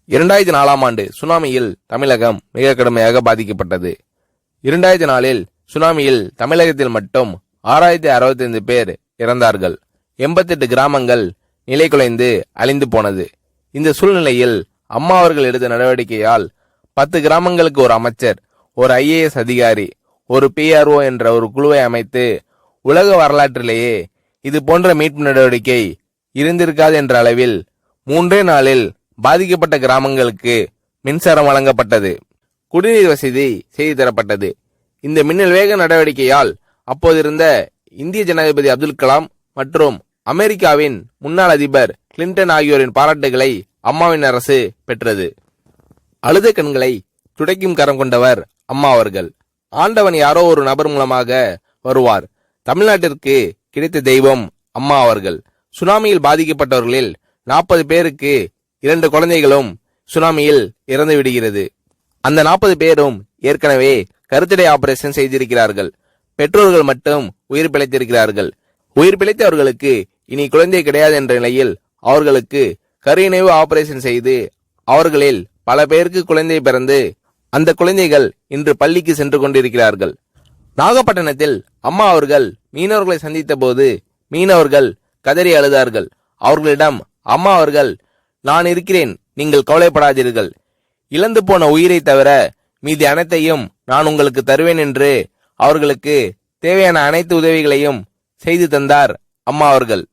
2004ஆம் ஆண்டு சுனாமியில் தமிழகம் மிக கடுமையாக பாதிக்கப்பட்டது. 2004இல் சுனாமியில் தமிழகத்தில் மட்டும் 6065 பேர் இறந்தார்கள். 88 கிராமங்கள் நிலைகுலைந்து அழிந்து போனது. இந்த சூழ்நிலையில் அம்மா அவர்கள் எடுத்த நடவடிக்கையால் 10 கிராமங்களுக்கு ஒரு அமைச்சர், ஒரு IAS அதிகாரி, ஒரு PRO என்ற ஒரு குழுவை அமைத்து உலக வரலாற்றிலேயே இது போன்ற மீட்பு நடவடிக்கை இருந்திருக்காது என்ற அளவில் 3 நாளில் பாதிக்கப்பட்ட கிராமங்களுக்கு மின்சாரம் வழங்கப்பட்டது. குடிநீர் வசதி செய்து தரப்பட்டது. இந்த மின்னல் வேக நடவடிக்கையால் அப்போதிருந்த இந்திய ஜனாதிபதி அப்துல் கலாம் மற்றும் அமெரிக்காவின் முன்னாள் அதிபர் கிளின்டன் ஆகியோரின் பாராட்டுகளை அம்மாவின் அரசு பெற்றது. அழுத கண்களை துடைக்கும் கரம் கொண்டவர் அம்மா அவர்கள். ஆண்டவன் யாரோ ஒரு நபர் மூலமாக வருவார். தமிழ்நாட்டிற்கு கிடைத்த தெய்வம் அம்மா அவர்கள். சுனாமியில் பாதிக்கப்பட்டவர்களில் 40 பேருக்கு 2 குழந்தைகளும் சுனாமியில் இறந்து விடுகிறது. அந்த 40 பேரும் ஏற்கனவே கருத்தடை ஆபரேஷன் செய்திருக்கிறார்கள். பெற்றோர்கள் மட்டும் உயிர் பிழைத்திருக்கிறார்கள். உயிர் பிழைத்தவர்களுக்கு இனி குழந்தை கிடையாது என்ற நிலையில் அவர்களுக்கு கருணைவு ஆபரேஷன் செய்து அவர்களில் பல பேருக்கு குழந்தை பிறந்து அந்த குழந்தைகள் இன்று பள்ளிக்கு சென்று கொண்டிருக்கிறார்கள். நாகப்பட்டினத்தில் அம்மா அவர்கள் மீனவர்களை சந்தித்த போது மீனவர்கள் கதறி அழுதார்கள். அவர்களிடம் அம்மா அவர்கள், நான் இருக்கிறேன், நீங்கள் கவலைப்படாதீர்கள், இழந்து போன உயிரை தவிர மீதி அனைத்தையும் நான் உங்களுக்கு தருவேன் என்று அவர்களுக்கு தேவையான அனைத்து உதவிகளையும் செய்து தந்தார் அம்மா அவர்கள்.